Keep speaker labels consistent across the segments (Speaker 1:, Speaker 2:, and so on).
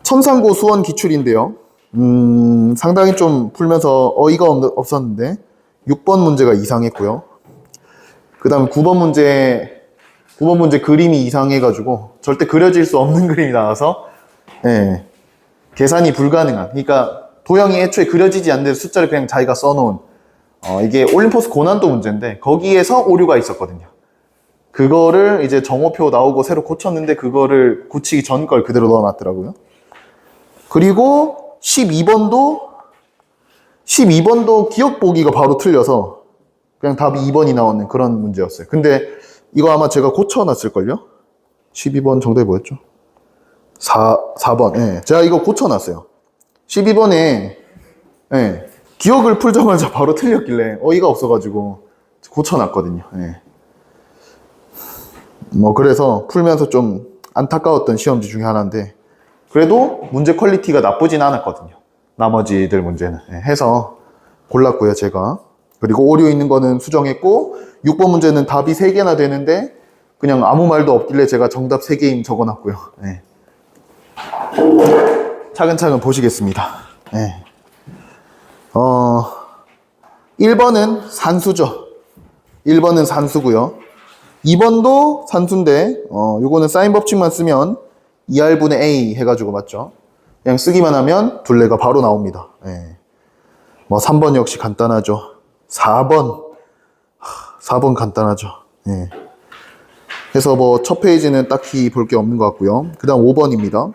Speaker 1: 천상고 수원 기출인데요. 상당히 좀 풀면서 어이가 없었는데 6번 문제가 이상했고요. 그 다음 9번 문제 그림이 이상해가지고 절대 그려질 수 없는 그림이 나와서 예, 계산이 불가능한, 그러니까 도형이 애초에 그려지지 않는데 숫자를 그냥 자기가 써놓은 이게 올림포스 고난도 문제인데 거기에서 오류가 있었거든요. 그거를 이제 정오표 나오고 새로 고쳤는데 그거를 고치기 전 걸 그대로 넣어놨더라고요. 그리고 12번도 기억 보기가 바로 틀려서 그냥 답이 2번이 나오는 그런 문제였어요. 근데 이거 아마 제가 고쳐놨을걸요? 12번 정답이 뭐였죠? 4번. 예. 제가 이거 고쳐놨어요. 12번에, 예. 기억을 풀자마자 바로 틀렸길래 어이가 없어가지고 고쳐놨거든요. 예. 뭐, 그래서 풀면서 좀 안타까웠던 시험지 중에 하나인데, 그래도 문제 퀄리티가 나쁘진 않았거든요. 나머지들 문제는. 예. 해서 골랐고요, 제가. 그리고 오류 있는 거는 수정했고, 6번 문제는 답이 3개나 되는데, 그냥 아무 말도 없길래 제가 정답 3개임 적어놨고요. 예. 차근차근 보시겠습니다. 네. 1번은 산수죠. 1번은 산수고요. 2번도 산수인데 요거는 사인 법칙만 쓰면 2R분의 A 해가지고 맞죠? 그냥 쓰기만 하면 둘레가 바로 나옵니다. 네. 뭐 3번 역시 간단하죠. 4번 간단하죠. 네. 그래서 뭐 첫 페이지는 딱히 볼 게 없는 것 같고요. 그 다음 5번입니다.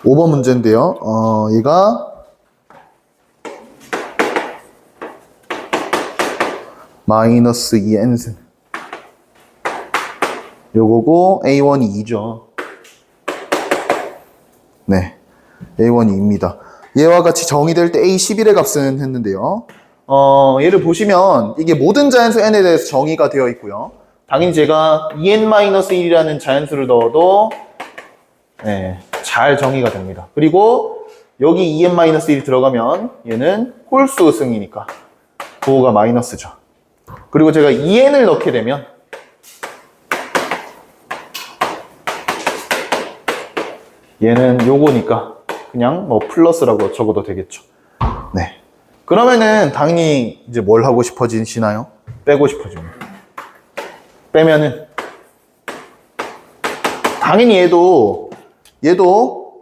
Speaker 1: 5번 문제인데요. 얘가 마이너스 2n승 요거고 A1이 2죠. 네, A1이 2입니다. 얘와 같이 정의될 때 A11의 값은 했는데요. 얘를 보시면 이게 모든 자연수 n에 대해서 정의가 되어 있고요. 당연히 제가 2n-1이라는 자연수를 넣어도 네, 잘 정의가 됩니다. 그리고 여기 2n-1이 들어가면 얘는 홀수 승이니까 부호가 마이너스죠. 그리고 제가 2n을 넣게 되면 얘는 요거니까 그냥 뭐 플러스라고 적어도 되겠죠. 네. 그러면은 당연히 이제 뭘 하고 싶어지시나요? 빼고 싶어집니다. 빼면은 당연히 얘도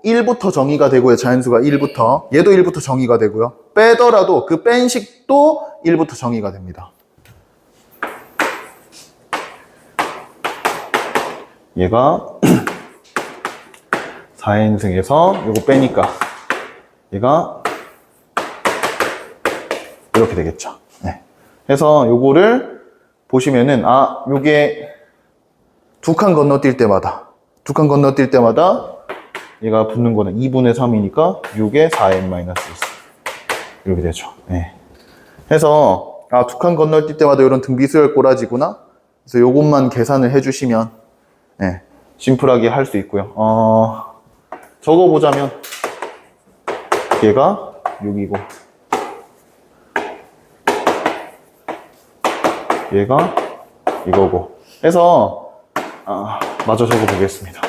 Speaker 1: 1부터 정의가 되고요. 자연수가 1부터. 얘도 1부터 정의가 되고요. 빼더라도 그 뺀 식도 1부터 정의가 됩니다. 얘가 4n승에서 요거 빼니까 얘가 이렇게 되겠죠. 네. 해서 요거를 보시면은 요게 두 칸 건너뛸 때마다 얘가 붙는 거는 2분의 3이니까 6에 4n-1 이렇게 되죠. 네. 해서 두 칸 건너뛸 때마다 이런 등비수열 꼬라지구나. 그래서 요것만 계산을 해주시면 네, 심플하게 할 수 있고요. 적어보자면 얘가 6이고 얘가 이거고 해서 마저 적어보겠습니다.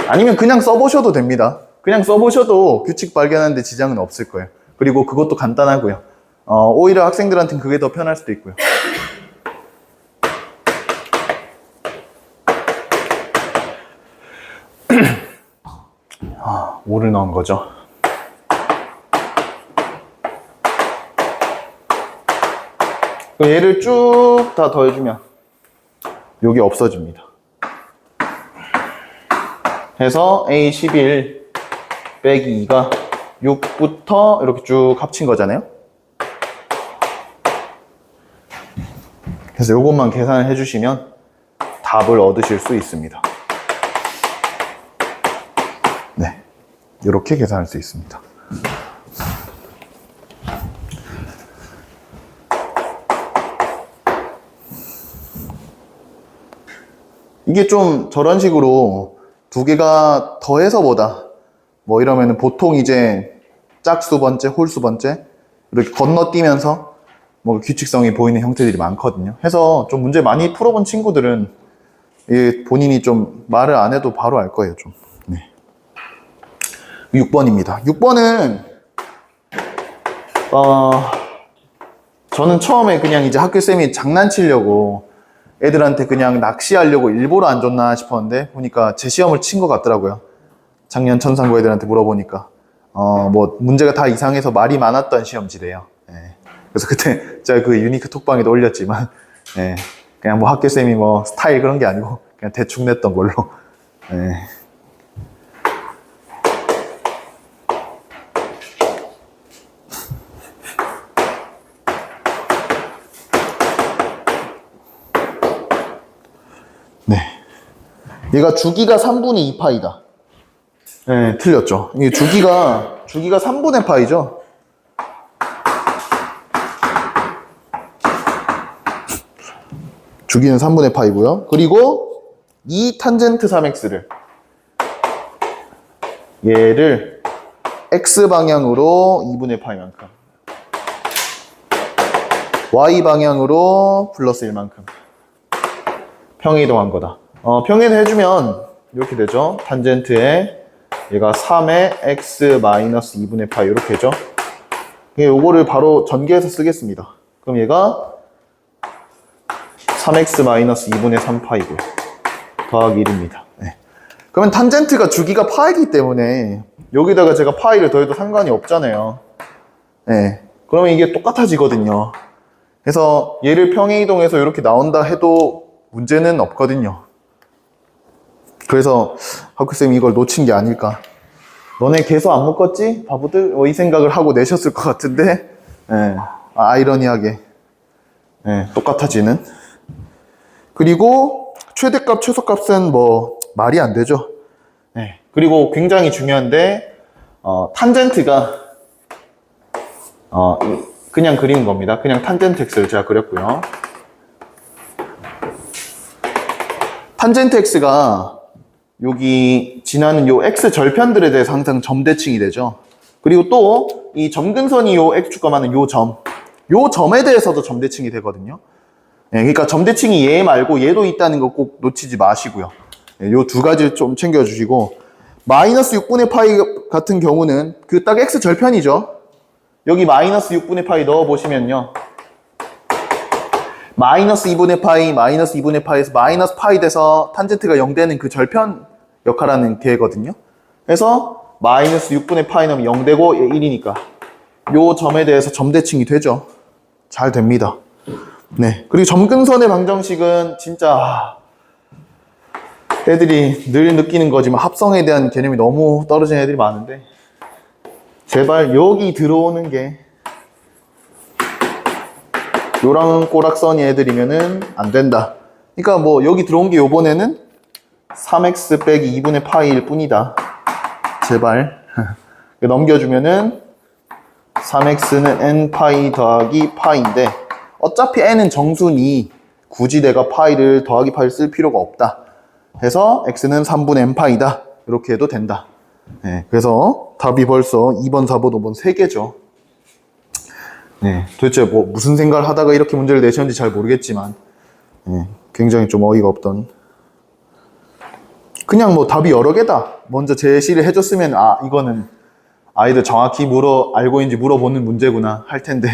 Speaker 1: 아니면 그냥 써보셔도 됩니다. 그냥 써보셔도 규칙 발견하는데 지장은 없을 거예요. 그리고 그것도 간단하고요. 오히려 학생들한테는 그게 더 편할 수도 있고요. 뭐를 넣은 거죠? 얘를 쭉 다 더해주면 여기 없어집니다. 해서 A11 빼기 2가 6부터 이렇게 쭉 합친 거잖아요. 그래서 이것만 계산을 해주시면 답을 얻으실 수 있습니다. 네, 이렇게 계산할 수 있습니다. 이게 좀 저런 식으로 두 개가 더해서보다 뭐 이러면은 보통 이제 짝수 번째, 홀수 번째 이렇게 건너뛰면서 뭐 규칙성이 보이는 형태들이 많거든요. 해서 좀 문제 많이 풀어본 친구들은 본인이 좀 말을 안 해도 바로 알 거예요, 좀. 네. 6번입니다. 6번은 저는 처음에 그냥 이제 학교쌤이 장난치려고 애들한테 그냥 낚시하려고 일부러 안 줬나 싶었는데 보니까 제 시험을 친 것 같더라고요. 작년 천상고 애들한테 물어보니까 뭐 문제가 다 이상해서 말이 많았던 시험지래요. 네. 그래서 그때 제가 그 유니크 톡방에도 올렸지만 네. 그냥 뭐 학교쌤이 뭐 스타일 그런 게 아니고 그냥 대충 냈던 걸로. 네. 네. 얘가 주기가 3분의 2파이다. 네, 틀렸죠. 이게 주기가 3분의 파이죠. 주기는 3분의 파이고요. 그리고 이 탄젠트 3x를 얘를 x 방향으로 2분의 파이만큼, y 방향으로 플러스 1만큼 평행이동한 거다. 평행을 해주면 이렇게 되죠. 탄젠트에 얘가 3의 x 마이너스 2분의 파이 이렇게 되죠. 요거를 바로 전개해서 쓰겠습니다. 그럼 얘가 3x 마이너스 2분의 3파이고요. 더하기 1입니다. 네. 그러면 탄젠트가 주기가 파이기 때문에 여기다가 제가 파이를 더해도 상관이 없잖아요. 네. 그러면 이게 똑같아지거든요. 그래서 얘를 평행이동해서 이렇게 나온다 해도 문제는 없거든요. 그래서 학교쌤이 이걸 놓친 게 아닐까. 너네 계속 안 묶었지? 바보들? 이 생각을 하고 내셨을 것 같은데 네. 아이러니하게 네. 똑같아지는. 그리고 최대값, 최소값은 뭐 말이 안 되죠. 네. 그리고 굉장히 중요한데 탄젠트가 그냥 그리는 겁니다. 그냥 탄젠트 x를 제가 그렸고요. 탄젠트 x가 여기 지나는 요 x 절편들에 대해서 항상 점대칭이 되죠. 그리고 또 이 점근선이 요 x축과 맞는 요 점에 대해서도 점대칭이 되거든요. 네, 그러니까 점대칭이 얘 말고 얘도 있다는 거 꼭 놓치지 마시고요. 네, 요 두 가지를 좀 챙겨주시고, 마이너스 6분의 파이 같은 경우는 그 딱 x 절편이죠. 여기 마이너스 6분의 파이 넣어보시면요. 마이너스 2분의 파이에서 마이너스 파이 돼서 탄젠트가 0 되는 그 절편 역할하는 개거든요. 그래서 마이너스 6분의 파이 넣으면 0 되고 얘 1이니까 요 점에 대해서 점대칭이 되죠. 잘 됩니다. 네. 그리고 점근선의 방정식은 진짜 애들이 늘 느끼는 거지만 합성에 대한 개념이 너무 떨어진 애들이 많은데 제발 여기 들어오는 게 요랑 꼬락선이 애들이면은 안 된다. 그러니까 뭐 여기 들어온 게 요번에는 3x 빼기 2분의 파이일 뿐이다. 제발 넘겨주면은 3x는 n 파이 더하기 파이인데 어차피 n은 정수니 굳이 내가 파이를 더하기 파이를 쓸 필요가 없다. 해서 x는 3분의 n 파이다. 이렇게 해도 된다. 네, 그래서 답이 벌써 2번, 4번, 5번 3개죠. 네, 도대체 뭐 무슨 생각을 하다가 이렇게 문제를 내셨는지 잘 모르겠지만 네, 굉장히 좀 어이가 없던. 그냥 뭐 답이 여러 개다. 먼저 제시를 해줬으면 이거는 아이들 정확히 알고 있는지 물어보는 문제구나 할 텐데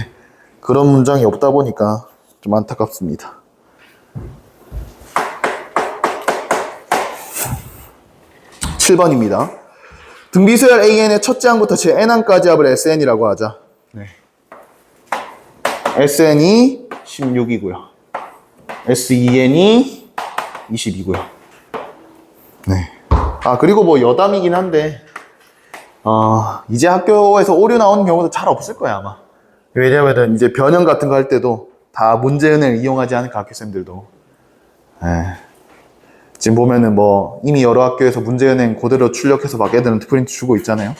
Speaker 1: 그런 문장이 없다 보니까 좀 안타깝습니다. (7번입니다) 등비수열 AN의 첫째 항부터 제 N항까지 합을 SN이라고 하자. 네. SN이 16이고요. SEN이 22고요. 네. 그리고 뭐 여담이긴 한데, 이제 학교에서 오류 나오는 경우도 잘 없을 거야, 아마. 왜냐면은 이제 변형 같은 거 할 때도 다 문제은행을 이용하지 않을까, 학교생들도. 지금 보면은 뭐 이미 여러 학교에서 문제은행 그대로 출력해서 막 애들한테 프린트 주고 있잖아요.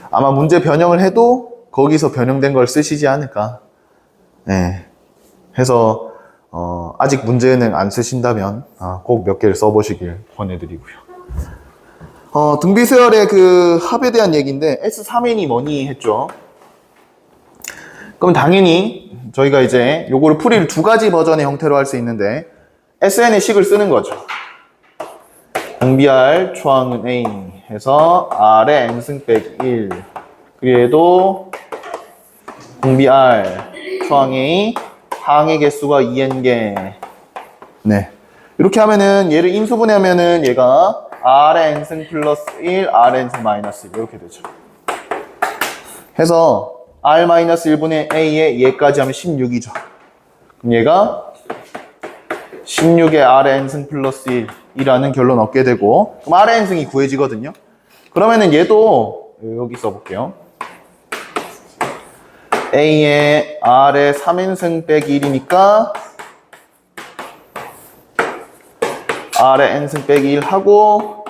Speaker 1: 아마 문제 변형을 해도 거기서 변형된 걸 쓰시지 않을까. 네. 해서 아직 문제은행 안 쓰신다면 꼭 몇 개를 써보시길 권해드리고요. 등비수열의 그 합에 대한 얘기인데 S3N이 뭐니 했죠. 그럼 당연히 저희가 이제 요거를 풀이를 두 가지 버전의 형태로 할 수 있는데 SN의 식을 쓰는 거죠. 공비 R 초항은 A 해서 R의 N승 빼기 1 그리고 공비 R 초항 A 항의 개수가 2n개. 네. 이렇게 하면은 얘를 인수분해하면은 얘가 R의 N승 플러스 1 R의 N승 마이너스 1 이렇게 되죠. 해서 R-1분의 A에 얘까지 하면 16이죠. 그럼 얘가 16의 R의 N승 플러스 1이라는 결론 얻게 되고 그럼 R의 N승이 구해지거든요. 그러면은 얘도 여기 써볼게요. A의 R의 3n승 빼기 1이니까 R의 n승 빼기 1 하고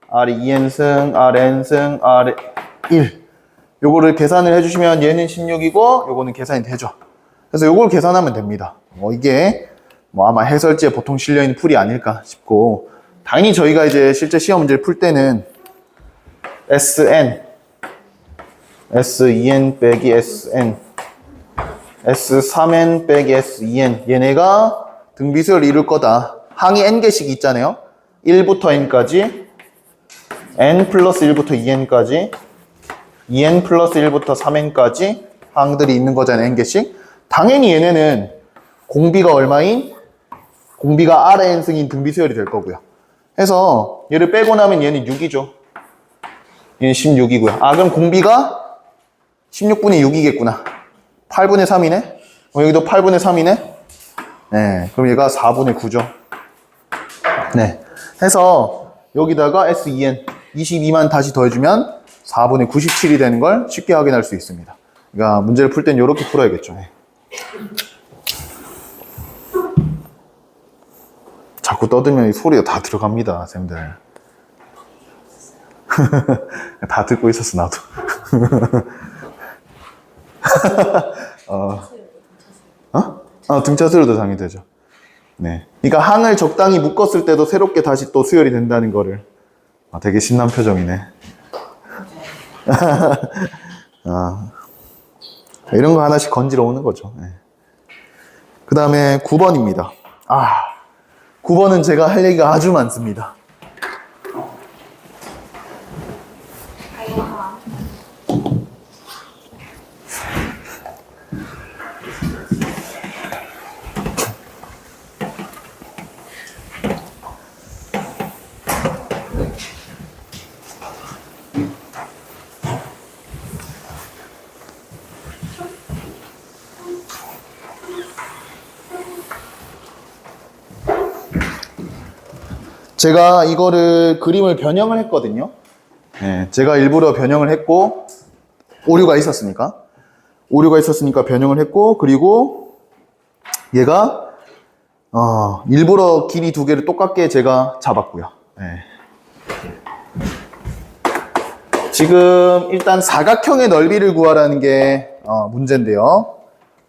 Speaker 1: R이 2n승, R의 n승, R의 1 요거를 계산을 해주시면 얘는 16이고 요거는 계산이 되죠. 그래서 요걸 계산하면 됩니다. 이게 아마 해설지에 보통 실려있는 풀이 아닐까 싶고 당연히 저희가 이제 실제 시험 문제를 풀 때는 SN S2n 빼기 SN S3n 빼기 S2n 얘네가 등비수열을 이룰 거다. 항이 n개씩 있잖아요. 1부터 n까지 n 플러스 1부터 2n까지 2n 플러스 1부터 3n까지 항들이 있는 거잖아요. n개씩. 당연히 얘네는 공비가 얼마인? 공비가 R의 n승인 등비수열이 될 거고요. 해서 얘를 빼고 나면 얘는 6이죠. 얘는 16이고요. 아 그럼 공비가 16분의 6이겠구나. 8분의 3이네? 여기도 8분의 3이네? 네, 그럼 얘가 4분의 9죠. 네, 해서 여기다가 S2N 22만 다시 더해주면 4분의 97이 되는 걸 쉽게 확인할 수 있습니다. 그러니까 문제를 풀 땐 이렇게 풀어야겠죠. 네. 자꾸 떠들면 이 소리가 다 들어갑니다, 쌤들. 다 듣고 있었어, 나도. 등차 수열도 당연히 되죠. 네. 그러니까 항을 적당히 묶었을 때도 새롭게 다시 또 수열이 된다는 거를. 되게 신난 표정이네. 이런 거 하나씩 건지러 오는 거죠. 네. 그 다음에 9번입니다. 9번은 제가 할 얘기가 아주 많습니다. 제가 이거를 그림을 변형을 했거든요. 네, 제가 일부러 변형을 했고 오류가 있었으니까 변형을 했고 그리고 얘가 일부러 길이 두 개를 똑같게 제가 잡았고요. 네. 지금 일단 사각형의 넓이를 구하라는 게 문제인데요.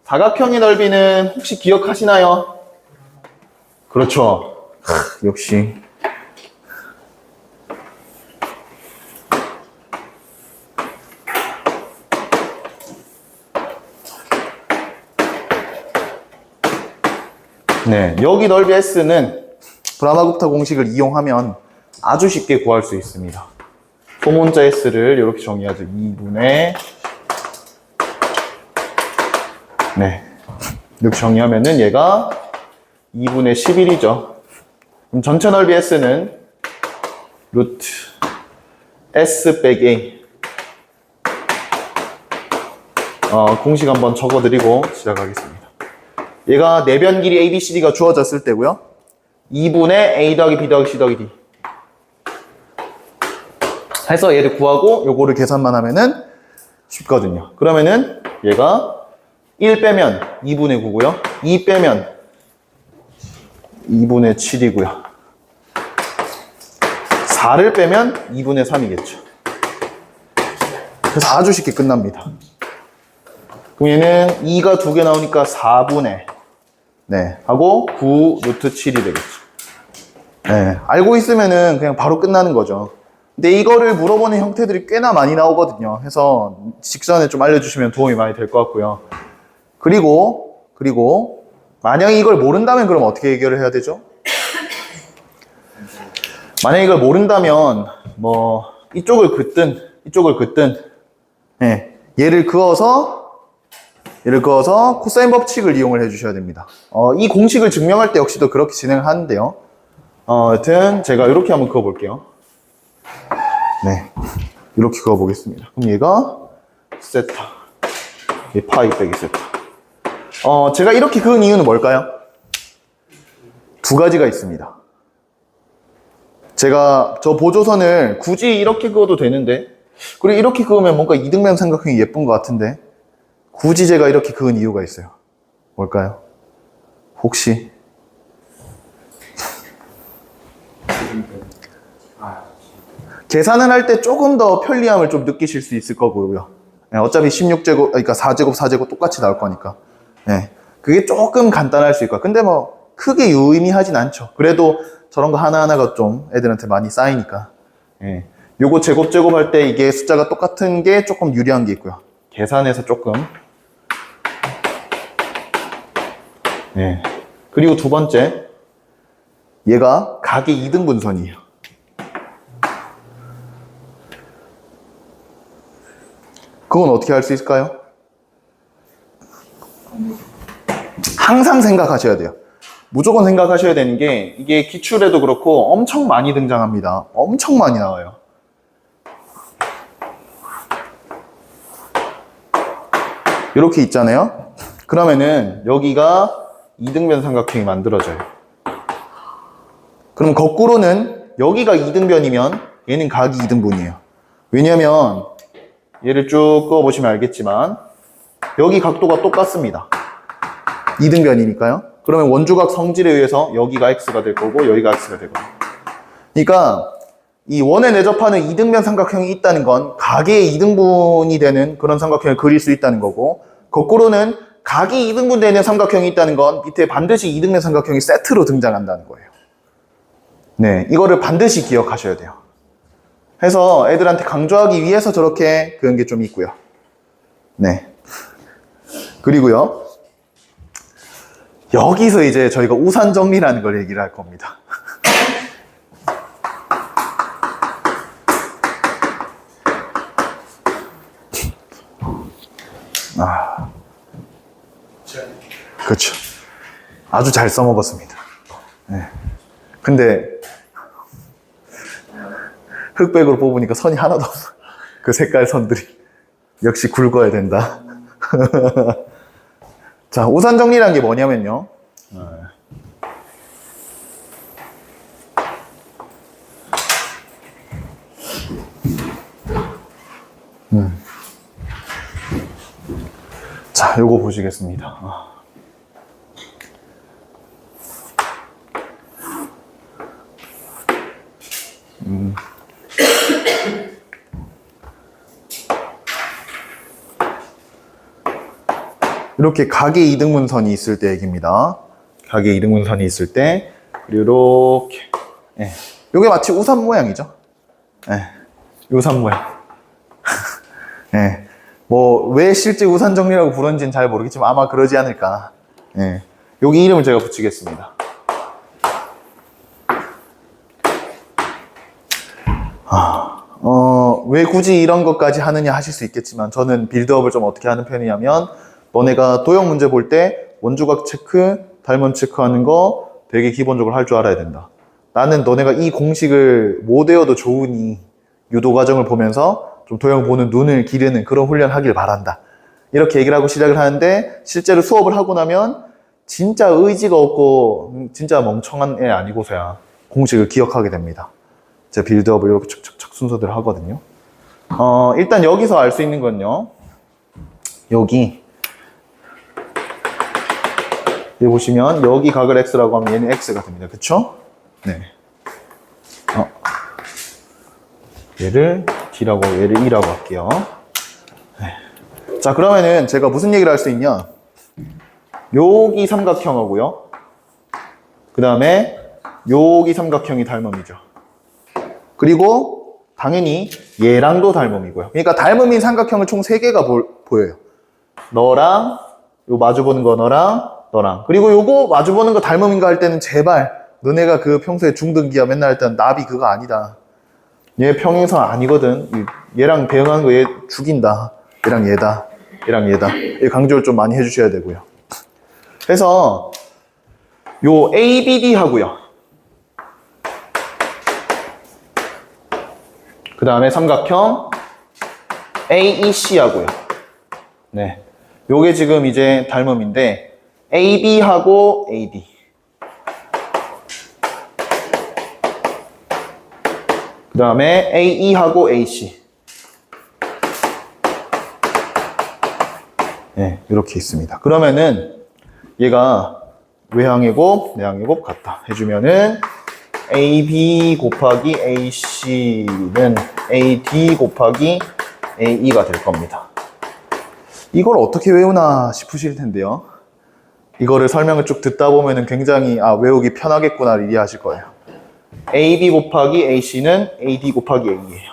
Speaker 1: 사각형의 넓이는 혹시 기억하시나요? 그렇죠. 역시 네, 여기 넓이 S는 브라마구프타 공식을 이용하면 아주 쉽게 구할 수 있습니다. 소문자 S를 이렇게 정의하죠. 2분의 네, 이렇게 정의하면은 얘가 2분의 11이죠. 그럼 전체 넓이 S는 루트 S 빼기 A 공식 한번 적어드리고 시작하겠습니다. 얘가 내변 길이 ABCD가 주어졌을 때고요. 2분의 A 더하기 B 더하기 C 더하기 D 해서 얘를 구하고 요거를 계산만 하면은 쉽거든요. 그러면은 얘가 1 빼면 2분의 9고요. 2 빼면 2분의 7이고요. 4를 빼면 2분의 3이겠죠. 그래서 아주 쉽게 끝납니다. 그럼 얘는 2가 2개 나오니까 4분의 네 하고 9 루트 7이 되겠죠. 네, 알고 있으면은 그냥 바로 끝나는 거죠. 근데 이거를 물어보는 형태들이 꽤나 많이 나오거든요. 해서 직전에 좀 알려주시면 도움이 많이 될 것 같고요. 그리고 만약에 이걸 모른다면 그럼 어떻게 해결을 해야 되죠? 만약에 이걸 모른다면 뭐 이쪽을 긋든 네, 얘를 그어서 코사인 법칙을 이용을 해주셔야 됩니다. 이 공식을 증명할 때 역시도 그렇게 진행을 하는데요. 여튼 제가 이렇게 한번 그어볼게요. 네, 이렇게 그어보겠습니다. 그럼 얘가 세타, 얘 파이 빼기 세타. 제가 이렇게 그은 이유는 뭘까요? 두 가지가 있습니다. 제가 저 보조선을 굳이 이렇게 그어도 되는데, 그리고 이렇게 그으면 뭔가 이등변 삼각형이 예쁜 것 같은데, 굳이 제가 이렇게 그은 이유가 있어요. 뭘까요? 혹시? 계산을 할 때 조금 더 편리함을 좀 느끼실 수 있을 거고요. 네, 어차피 16제곱, 그러니까 4제곱, 4제곱 똑같이 나올 거니까. 네, 그게 조금 간단할 수 있고. 근데 뭐, 크게 유의미하진 않죠. 그래도 저런 거 하나하나가 좀 애들한테 많이 쌓이니까. 네, 요거 제곱 할 때 이게 숫자가 똑같은 게 조금 유리한 게 있고요. 계산해서 조금. 네. 그리고 두 번째, 얘가 각의 2등분선이에요. 그건 어떻게 할 수 있을까요? 항상 생각하셔야 돼요. 무조건 생각하셔야 되는 게, 이게 기출에도 그렇고 엄청 많이 등장합니다. 엄청 많이 나와요. 이렇게 있잖아요. 그러면은 여기가 이등변 삼각형이 만들어져요. 그럼 거꾸로는 여기가 이등변이면 얘는 각이 이등분이에요. 왜냐면 얘를 쭉 그어보시면 알겠지만 여기 각도가 똑같습니다. 이등변이니까요. 그러면 원주각 성질에 의해서 여기가 x가 될 거고 여기가 x가 될 거예요. 그러니까 이 원에 내접하는 이등변 삼각형이 있다는 건 각의 이등분이 되는 그런 삼각형을 그릴 수 있다는 거고, 거꾸로는 각이 이등분 되는 삼각형이 있다는 건 밑에 반드시 이등변 삼각형이 세트로 등장한다는 거예요. 네, 이거를 반드시 기억하셔야 돼요. 해서 애들한테 강조하기 위해서 저렇게 그런 게 좀 있고요. 네. 그리고요, 여기서 이제 저희가 우산 정리라는 걸 얘기를 할 겁니다. 그렇죠. 아주 잘 써먹었습니다. 네. 근데 흑백으로 뽑으니까 선이 하나도 없어. 그 색깔 선들이. 역시 굵어야 된다. 자, 우산 정리라는 게 뭐냐면요. 자, 요거 보시겠습니다. 이렇게 각의 이등분선이 있을 때 얘기입니다. 각의 이등분선이 있을 때, 그리고 이렇게, 예. 요게 마치 우산 모양이죠. 예. 우산 모양. 예. 뭐, 왜 실제 우산 정리라고 부르는지는 잘 모르겠지만 아마 그러지 않을까. 예. 여기 이름을 제가 붙이겠습니다. 왜 굳이 이런 것까지 하느냐 하실 수 있겠지만 저는 빌드업을 좀 어떻게 하는 편이냐면, 너네가 도형 문제 볼 때 원주각 체크, 달면 체크하는 거 되게 기본적으로 할 줄 알아야 된다. 나는 너네가 이 공식을 못 외워도 좋으니 유도 과정을 보면서 좀 도형 보는 눈을 기르는 그런 훈련 하길 바란다. 이렇게 얘기를 하고 시작을 하는데, 실제로 수업을 하고 나면 진짜 의지가 없고 진짜 멍청한 애 아니고서야 공식을 기억하게 됩니다. 제가 빌드업을 이렇게 착착착 순서대로 하거든요. 일단 여기서 알 수 있는 건요, 여기 보시면 여기 각을 x라고 하면 얘는 x가 됩니다. 그쵸? 네. 얘를 t라고, 얘를 e라고 할게요. 네. 자, 그러면은 제가 무슨 얘기를 할 수 있냐? 여기 삼각형하고요, 그 다음에 여기 삼각형이 닮음이죠. 그리고 당연히 얘랑도 닮음이고요. 그러니까 닮음인 삼각형을 총 3개가 보여요. 너랑 요 마주보는 거 너랑. 그리고 요거 마주보는 거 닮음인가 할 때는 제발 너네가 그 평소에 중등기야 맨날 할 때는 나비 그거 아니다. 얘 평행선 아니거든. 얘랑 대응하는 거 얘 죽인다. 얘랑 얘다. 얘 강조를 좀 많이 해주셔야 되고요. 그래서 요 ABD 하고요. 그 다음에 삼각형 AEC 하고요. 네. 요게 지금 이제 닮음인데 AB하고 AD. 그 다음에 AE하고 AC. 네, 이렇게 있습니다. 그러면은 얘가 외항의 내항의 곱 같다 해주면은 AB 곱하기 AC는 AD 곱하기 AE가 될 겁니다. 이걸 어떻게 외우나 싶으실 텐데요. 이거를 설명을 쭉 듣다 보면은 굉장히 외우기 편하겠구나를 이해하실 거예요. AB 곱하기 AC는 AD 곱하기 A예요.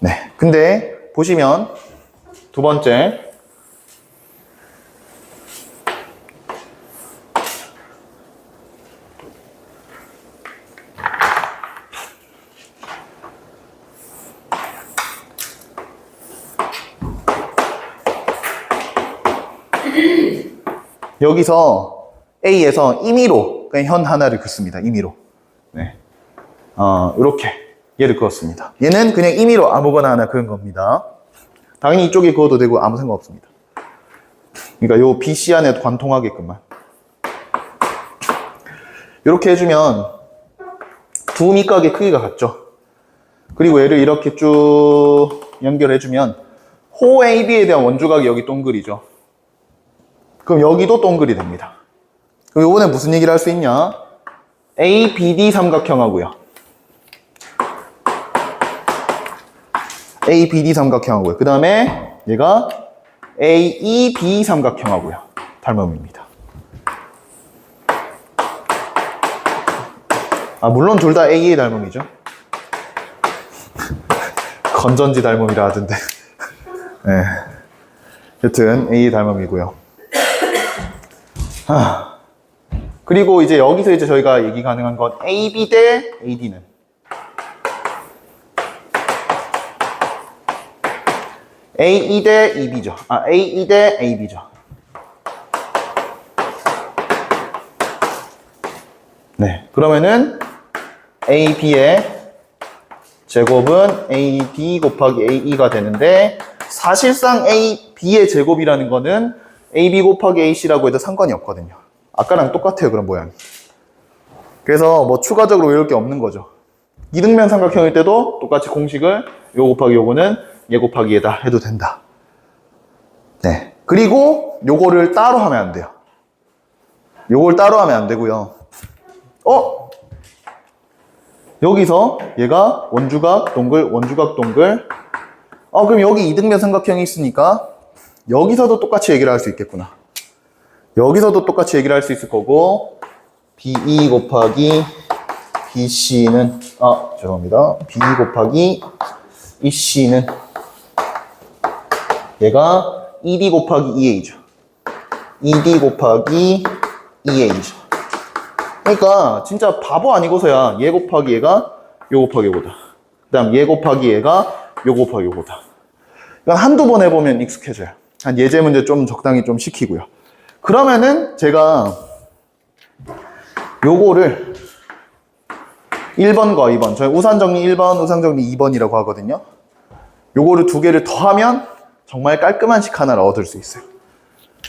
Speaker 1: 네. 근데 보시면 두 번째 여기서 A에서 임의로 그냥 현 하나를 긋습니다. 임의로. 네. 이렇게 얘를 그었습니다. 얘는 그냥 임의로 아무거나 하나 그은 겁니다. 당연히 이쪽에 그어도 되고 아무 상관 없습니다. 그러니까 요 BC 안에 관통하게끔만. 이렇게 해주면 두 밑각의 크기가 같죠. 그리고 얘를 이렇게 쭉 연결해주면 호 AB에 대한 원주각이 여기 동글이죠. 그럼 여기도 동글이 됩니다. 그럼 요번에 무슨 얘기를 할 수 있냐? ABD 삼각형하고요. ABD 삼각형하고요. 그 다음에 얘가 AEB 삼각형하고요. 닮음입니다. 물론 둘 다 A의 닮음이죠. 건전지 닮음이라 하던데. 네. 여튼 A의 닮음이고요. 그리고 이제 여기서 이제 저희가 얘기 가능한 건 AB 대 AD는 AE 대 EB죠. AE 대 AB죠. 네. 그러면은 AB의 제곱은 AD 곱하기 AE가 되는데 사실상 AB의 제곱이라는 거는 AB 곱하기 AC라고 해도 상관이 없거든요. 아까랑 똑같아요, 그런 모양이. 그래서 뭐 추가적으로 외울 게 없는 거죠. 이등변 삼각형일 때도 똑같이 공식을 요 곱하기 요거는 얘 곱하기 얘다 해도 된다. 네. 그리고 요거를 따로 하면 안 돼요. 요걸 따로 하면 안 되고요. 여기서 얘가 원주각 동글, 원주각 동글. 그럼 여기 이등변 삼각형이 있으니까 여기서도 똑같이 얘기를 할 수 있겠구나. 여기서도 똑같이 얘기를 할 수 있을 거고 BE 곱하기 BC는 죄송합니다. BE 곱하기 EC는 얘가 ED 곱하기 EA죠. ED 곱하기 EA죠. 그러니까 진짜 바보 아니고서야 얘 곱하기 얘가 요 곱하기 요거다. 그 다음 얘 곱하기 얘가 요 곱하기 요거다. 이건 한두 번 해보면 익숙해져요. 한 예제 문제 좀 적당히 좀 시키고요. 그러면은 제가 요거를 1번과 2번, 저희 우산정리 1번, 우산정리 2번이라고 하거든요. 요거를 두 개를 더하면 정말 깔끔한 식 하나를 얻을 수 있어요.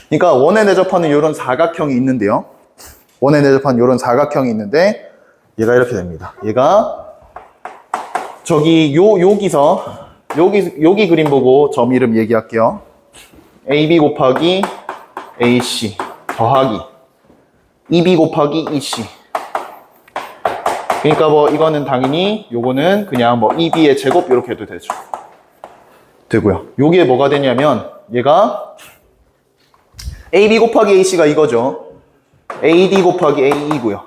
Speaker 1: 그러니까 원에 내접하는 이런 사각형이 있는데요. 원에 내접하는 이런 사각형이 있는데 얘가 이렇게 됩니다. 얘가 저기 여기서 여기 그림 보고 점 이름 얘기할게요. AB 곱하기 AC 더하기 EB 곱하기 EC. 그러니까 뭐 이거는 당연히 요거는 그냥 뭐 EB의 제곱 이렇게 해도 되고요. 요게 뭐가 되냐면 얘가 AB 곱하기 AC가 이거죠. AD 곱하기 AE고요.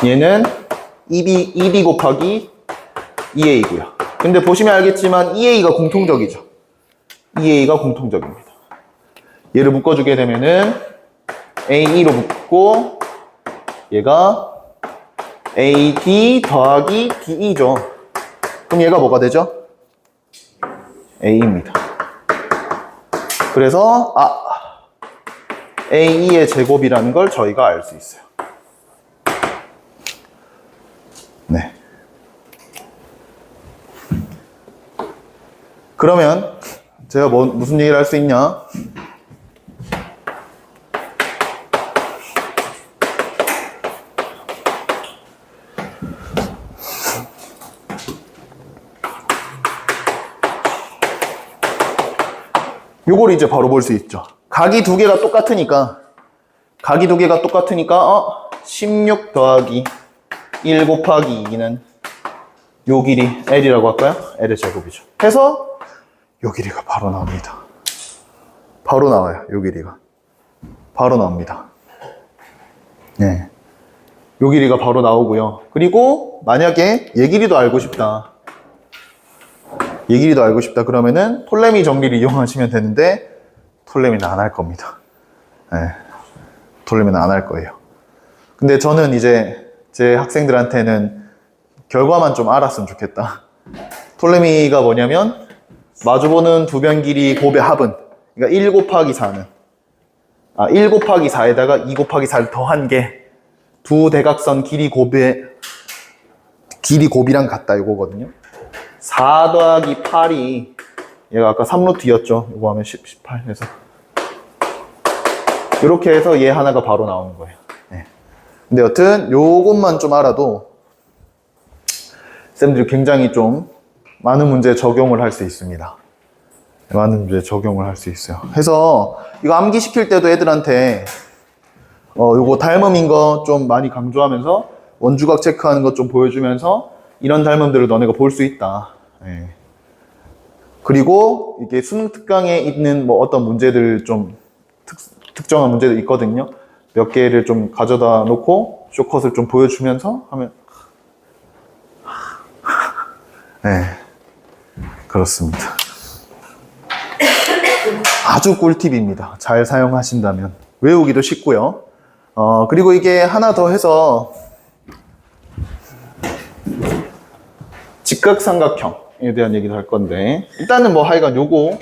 Speaker 1: 얘는 ED 곱하기 EA고요. 근데 보시면 알겠지만 EA가 공통적이죠. EA가 공통적입니다. 얘를 묶어주게 되면은 AE로 묶고 얘가 AD 더하기 DE죠. 그럼 얘가 뭐가 되죠? A입니다. 그래서 AE의 제곱이라는 걸 저희가 알 수 있어요. 네. 그러면 제가 무슨 얘기를 할 수 있냐? 요걸 이제 바로 볼 수 있죠. 각이 두 개가 똑같으니까 16 더하기 1 곱하기 2는 요 길이 L이라고 할까요? L의 제곱이죠. 해서 요 길이가 바로 나옵니다. 바로 나와요. 요 길이가 바로 나옵니다. 네. 요 길이가 바로 나오고요. 그리고 만약에 얘 길이도 알고 싶다. 얘 길이도 알고 싶다 그러면은 톨레미 정리를 이용하시면 되는데 톨레미는 안 할 겁니다. 네. 톨레미는 안 할 거예요. 근데 저는 이제 제 학생들한테는 결과만 좀 알았으면 좋겠다. 톨레미가 뭐냐면 마주보는 두 변 길이 곱의 합은, 그러니까 1 곱하기 4는 1 곱하기 4에다가 2 곱하기 4를 더한 게 두 대각선 길이 곱이랑 같다 이거거든요. 4 더하기 8이 얘가 아까 3루트 2였죠. 이거 하면 18 해서 이렇게 해서 얘 하나가 바로 나오는 거예요. 네. 근데 여튼 요것만 좀 알아도 쌤들이 굉장히 좀 많은 문제에 적용을 할 수 있습니다. 많은 문제에 적용을 할 수 있어요. 해서 이거 암기시킬 때도 애들한테 요거 닮음인 거 좀 많이 강조하면서 원주각 체크하는 것 좀 보여주면서 이런 닮음들을 너네가 볼 수 있다. 네. 그리고 이게 수능 특강에 있는 뭐 어떤 문제들 좀 특정한 문제들 있거든요. 몇 개를 좀 가져다 놓고 쇼컷을 좀 보여주면서 하면 네, 그렇습니다. 아주 꿀팁입니다. 잘 사용하신다면 외우기도 쉽고요. 그리고 이게 하나 더 해서 직각삼각형에 대한 얘기도 할 건데 일단은 뭐 하여간 요거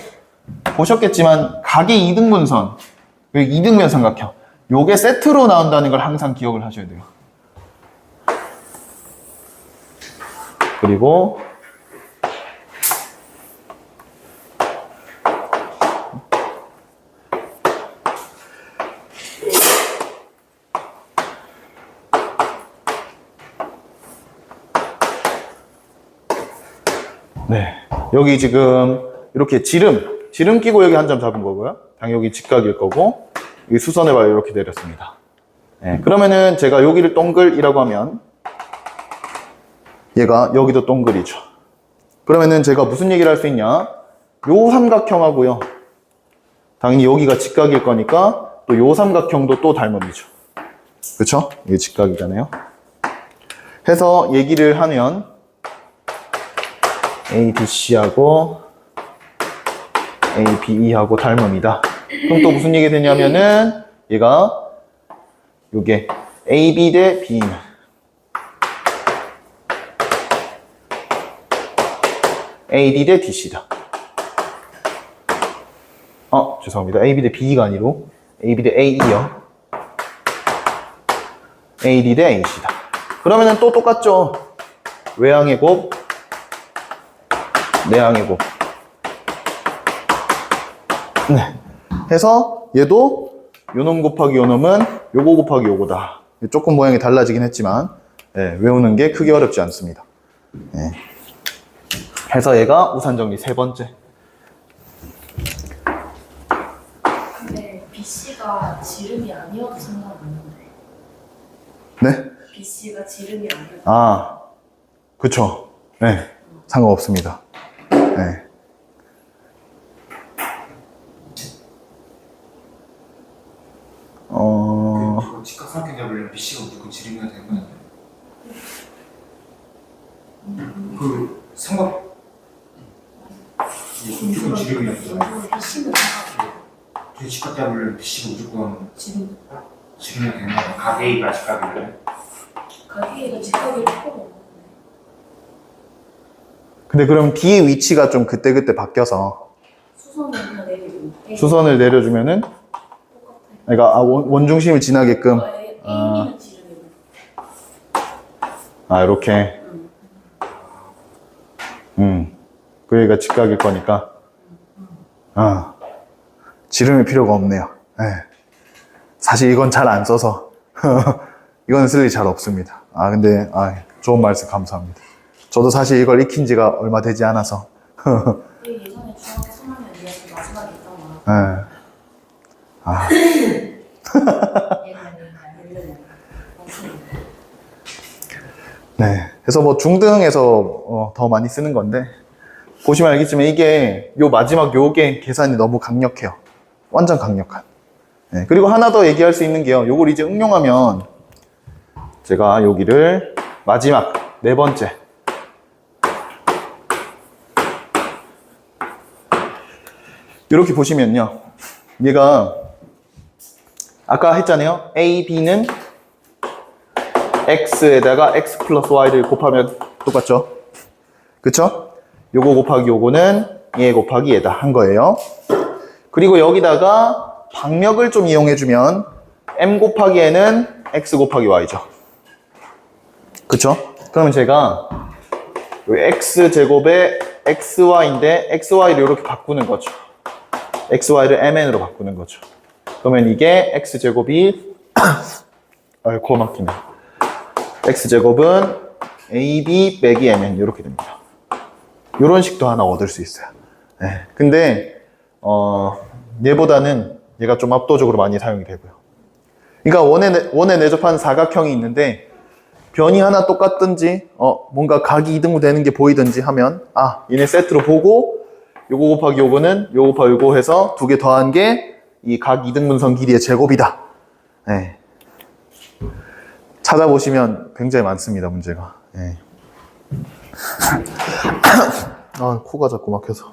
Speaker 1: 보셨겠지만 각이 이등분선 그리고 이등변 삼각형 요게 세트로 나온다는 걸 항상 기억을 하셔야 돼요. 그리고 네, 여기 지금 이렇게 지름 끼고 여기 한 점 잡은 거고요. 당연히 여기 직각일 거고 여기 수선의 발 이렇게 내렸습니다. 네, 그러면은 제가 여기를 동글이라고 하면 얘가 여기도 동글이죠. 그러면은 제가 무슨 얘기를 할 수 있냐? 요 삼각형하고요. 당연히 여기가 직각일 거니까 또 요 삼각형도 또 닮음이죠. 그쵸? 이게 직각이잖아요. 해서 얘기를 하면 ABC하고 ABE하고 닮음이다. 그럼 또 무슨 얘기 되냐면은 얘가 요게 AB 대 B는 AD 대 DC다. 죄송합니다. AB 대 B가 아니고 AB 대 AE요. AD 대 AC다. 그러면은 또 똑같죠. 외항의 곱, 내항의 곱. 네. 해서 얘도 요놈 곱하기 요놈은 요거 곱하기 요거다. 조금 모양이 달라지긴 했지만 네, 외우는 게 크게 어렵지 않습니다. 네. 해서 얘가 우산정리 세 번째.
Speaker 2: 근데 BC가 지름이 아니어도 상관없는데.
Speaker 1: 네?
Speaker 2: BC가 지름이 아니어도.
Speaker 1: 그쵸. 네. 상관없습니다. 네.
Speaker 3: 직각삼각형 잡으려면 BC가 무조건 지름이가 되는 거 아니에요? 그 삼각 무조건 지름이 아니잖아.
Speaker 2: BC는 상관없어.
Speaker 3: 그 직각 잡으려면 BC가 무조건
Speaker 2: 지름.
Speaker 3: 지름이 되는 거야. 각 A가 직각이래.
Speaker 2: 가게가 직각일 필요가 없는데.
Speaker 1: 근데 그럼 B의 위치가 좀 그때그때 바뀌어서
Speaker 2: 수선을 그냥 내리고.
Speaker 1: 수선을 내려주면은
Speaker 2: 똑같아.
Speaker 1: 그러니까 원중심을 지나게끔
Speaker 2: A는 지름이고.
Speaker 1: 이렇게 그러니까 직각일 거니까 지름일 필요가 없네요. 네. 사실 이건 잘 안 써서 이건 쓸 일이 잘 없습니다. 근데 좋은 말씀 감사합니다. 저도 사실 이걸 익힌 지가 얼마 되지 않아서
Speaker 2: 그 예전에 중학교 3학년 이야기 마지막에 있잖아.
Speaker 1: 네. 네. 그래서 뭐 중등에서 더 많이 쓰는 건데 보시면 알겠지만 이게 요 마지막 요게 계산이 너무 강력해요. 완전 강력한. 네. 그리고 하나 더 얘기할 수 있는 게요. 요걸 이제 응용하면 제가 여기를 마지막 네 번째 이렇게 보시면요. 얘가 아까 했잖아요. A, B는 X에다가 X 플러스 Y를 곱하면 똑같죠? 그쵸? 요거 곱하기 요거는 얘 곱하기 얘다 한 거예요. 그리고 여기다가 박력을 좀 이용해주면 M 곱하기 N은 X 곱하기 Y죠. 그쵸? 그러면 제가 X제곱에 XY인데 XY를 이렇게 바꾸는 거죠. XY를 MN으로 바꾸는 거죠. 그러면 이게 X제곱이 코 막히네. X제곱은 AB 빼기 MN 이렇게 됩니다. 이런 식도 하나 얻을 수 있어요. 네. 근데 얘보다는 얘가 좀 압도적으로 많이 사용이 되고요. 그러니까 원에 내접한 사각형이 있는데 변이 하나 똑같든지 뭔가 각이 이등분 되는 게 보이든지 하면 얘네 세트로 보고 요거 곱하기 요거는 요거 곱하기 요거 해서 두 개 더한 게 이 각 이등분선 길이의 제곱이다. 네. 찾아보시면 굉장히 많습니다, 문제가. 네. 코가 자꾸 막혀서.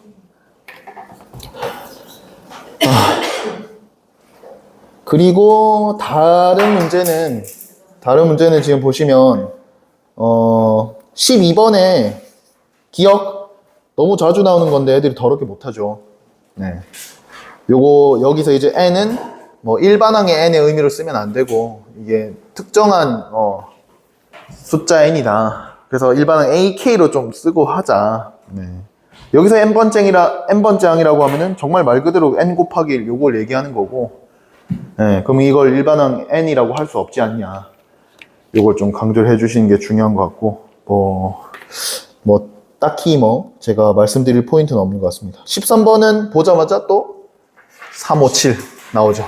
Speaker 1: 그리고 다른 문제는 지금 보시면 12번에 기억 너무 자주 나오는 건데 애들이 더럽게 못하죠. 네. 요거 여기서 이제 n은 뭐 일반항의 n의 의미로 쓰면 안 되고 이게 특정한 숫자 n이다. 그래서 일반항 ak로 좀 쓰고 하자. 네. 여기서 n번째 항이라고 하면은 정말 말 그대로 n 곱하기 1 요걸 얘기하는 거고. 네, 그럼 이걸 일반항 n이라고 할 수 없지 않냐. 요걸 좀 강조를 해주시는 게 중요한 것 같고, 딱히 제가 말씀드릴 포인트는 없는 것 같습니다. 13번은 보자마자 또 357 나오죠.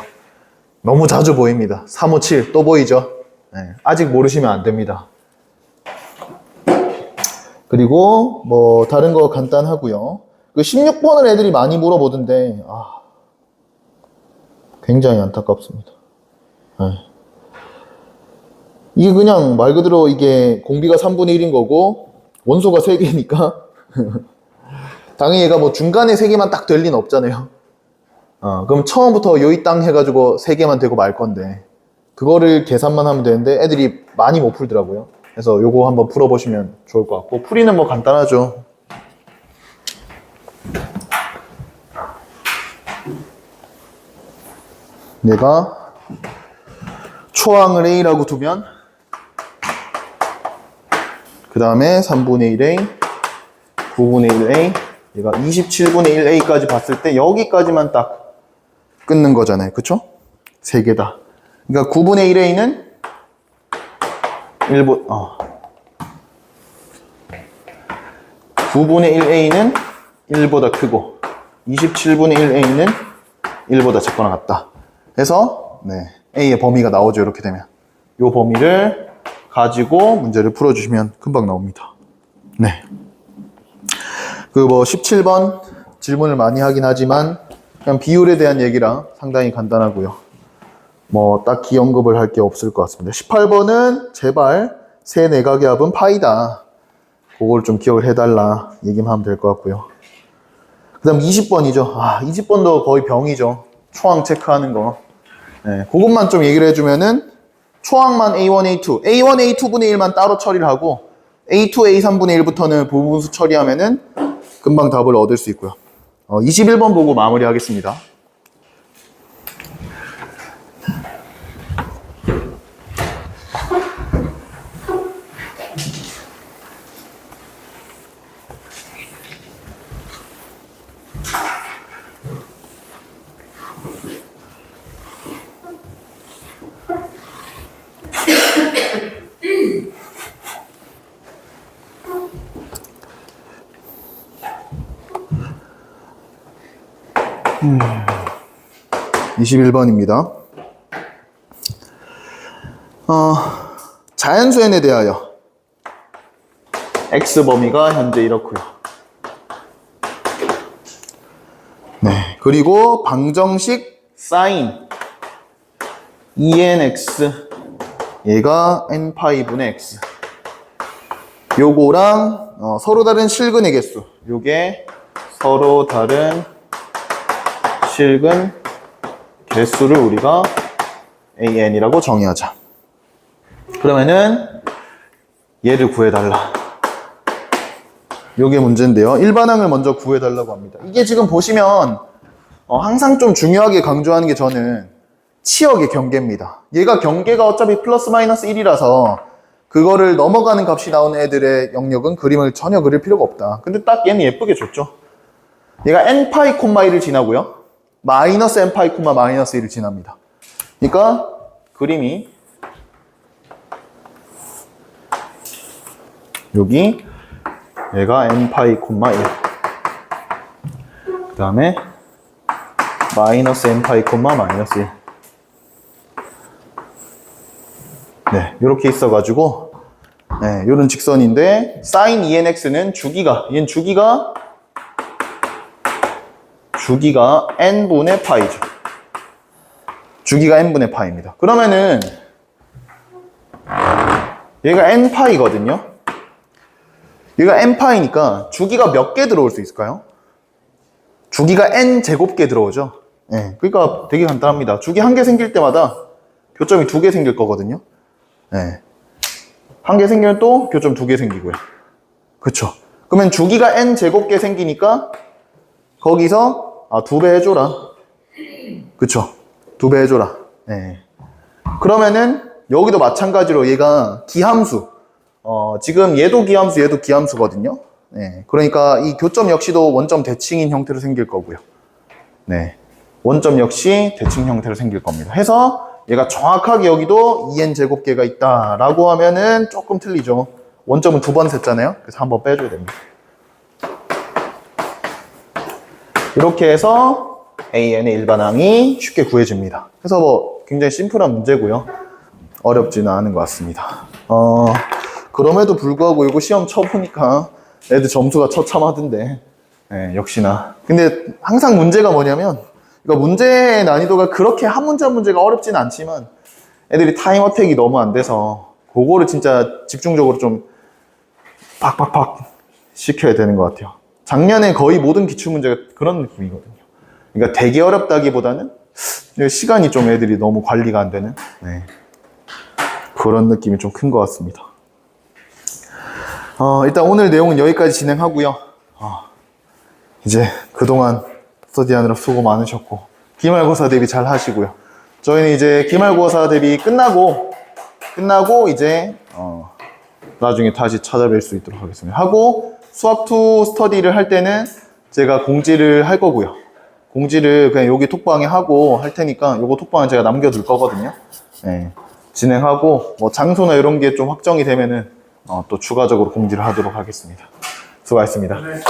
Speaker 1: 너무 자주 보입니다. 357 또 보이죠. 네, 아직 모르시면 안 됩니다. 그리고 다른 거 간단하고요. 그 16번을 애들이 많이 물어보던데, 굉장히 안타깝습니다. 네. 이게 그냥 말 그대로 이게 공비가 3분의 1인 거고 원소가 3개니까 당연히 얘가 중간에 3개만 딱 될 리는 없잖아요. 그럼 처음부터 요이 땅 해가지고 3개만 되고 말 건데 그거를 계산만 하면 되는데 애들이 많이 못 풀더라고요. 그래서 요거 한번 풀어보시면 좋을 것 같고 풀이는 간단하죠. 내가 초항을 A라고 두면 그 다음에 3분의 1A, 9분의 1A, 얘가 27분의 1A까지 봤을 때 여기까지만 딱 끊는 거잖아요. 그쵸? 3개다. 그러니까 9분의 1A는 9분의 1A는 1보다 크고 27분의 1A는 1보다 작거나 같다. 해서 A의 범위가 나오죠. 이렇게 되면 이 범위를 가지고 문제를 풀어주시면 금방 나옵니다. 네. 17번 질문을 많이 하긴 하지만 그냥 비율에 대한 얘기라 상당히 간단하고요. 딱히 언급을 할 게 없을 것 같습니다. 18번은 제발 세 내각의 합은 파이다. 그걸 좀 기억을 해달라 얘기만 하면 될 것 같고요. 그 다음 20번이죠. 20번도 거의 병이죠. 초항 체크하는 거. 네, 그것만 좀 얘기를 해주면은 초항만 A1, A2, A1, A2분의 1만 따로 처리를 하고 A2, A3분의 1부터는 부분수 처리하면은 금방 답을 얻을 수 있고요. 21번 보고 마무리하겠습니다. 음, 21번입니다. 자연수 n에 대하여 x 범위가 현재 이렇고요. 네, 그리고 방정식 sin 2nx 얘가 n파이분의 x 요거랑 서로 다른 실근의 개수 요게 서로 다른 실근 개수를 우리가 an이라고 정의하자. 그러면은 얘를 구해달라. 요게 문제인데요. 일반항을 먼저 구해달라고 합니다. 이게 지금 보시면 항상 좀 중요하게 강조하는 게 저는 치역의 경계입니다. 얘가 경계가 어차피 플러스 마이너스 1이라서 그거를 넘어가는 값이 나오는 애들의 영역은 그림을 전혀 그릴 필요가 없다. 근데 딱 얘는 예쁘게 줬죠. 얘가 n파이 콤마 1을 지나고요. 마이너스 n파이 콤마 마이너스 1을 지납니다. 그러니까 그림이 여기 얘가 n파이 콤마 1 그 다음에 마이너스 n파이 콤마 마이너스 1 네, 이렇게 있어가지고 네, 요런 직선인데 sin 2nx는 주기가 얘는 주기가 n분의 파이죠. 주기가 n분의 파이입니다. 그러면은 얘가 n파이거든요. 얘가 n파이니까 주기가 몇 개 들어올 수 있을까요? 주기가 n제곱개 들어오죠. 네, 그러니까 되게 간단합니다. 주기 한 개 생길 때마다 교점이 2개 생길 거거든요. 네. 한 개 생기면 또 교점 2개 생기고요. 그쵸? 그러면 주기가 n제곱개 생기니까 거기서 2배 해줘라. 그쵸? 2배 해줘라. 네. 그러면은 여기도 마찬가지로 얘가 기함수. 지금 얘도 기함수, 얘도 기함수거든요. 네. 그러니까 이 교점 역시도 원점 대칭인 형태로 생길 거고요. 네. 원점 역시 대칭 형태로 생길 겁니다. 해서 얘가 정확하게 여기도 2n 제곱계가 있다라고 하면은 조금 틀리죠. 원점은 2번 셌잖아요. 그래서 한번 빼줘야 됩니다. 이렇게 해서 AN의 일반항이 쉽게 구해집니다. 그래서 뭐 굉장히 심플한 문제고요. 어렵지는 않은 것 같습니다. 그럼에도 불구하고 이거 시험 쳐보니까 애들 점수가 처참하던데. 네, 역시나. 근데 항상 문제가 뭐냐면 그러니까 문제의 난이도가 그렇게 한 문제 한 문제가 어렵진 않지만 애들이 타임 어택이 너무 안 돼서 그거를 진짜 집중적으로 좀 팍팍팍 시켜야 되는 것 같아요. 작년에 거의 모든 기출문제가 그런 느낌이거든요. 그러니까 되게 어렵다기보다는 시간이 좀 애들이 너무 관리가 안 되는 네. 그런 느낌이 좀 큰 것 같습니다. 일단 오늘 내용은 여기까지 진행하고요. 이제 그동안 스터디하느라 수고 많으셨고 기말고사 대비 잘 하시고요. 저희는 이제 기말고사 대비 끝나고 이제 나중에 다시 찾아뵐 수 있도록 하겠습니다. 하고 수학2 스터디를 할 때는 제가 공지를 할 거고요. 공지를 그냥 여기 톡방에 하고 할 테니까 요거 톡방에 제가 남겨둘 거거든요. 네, 진행하고 뭐 장소나 이런 게 좀 확정이 되면은 또 추가적으로 공지를 하도록 하겠습니다. 수고하셨습니다.
Speaker 3: 네.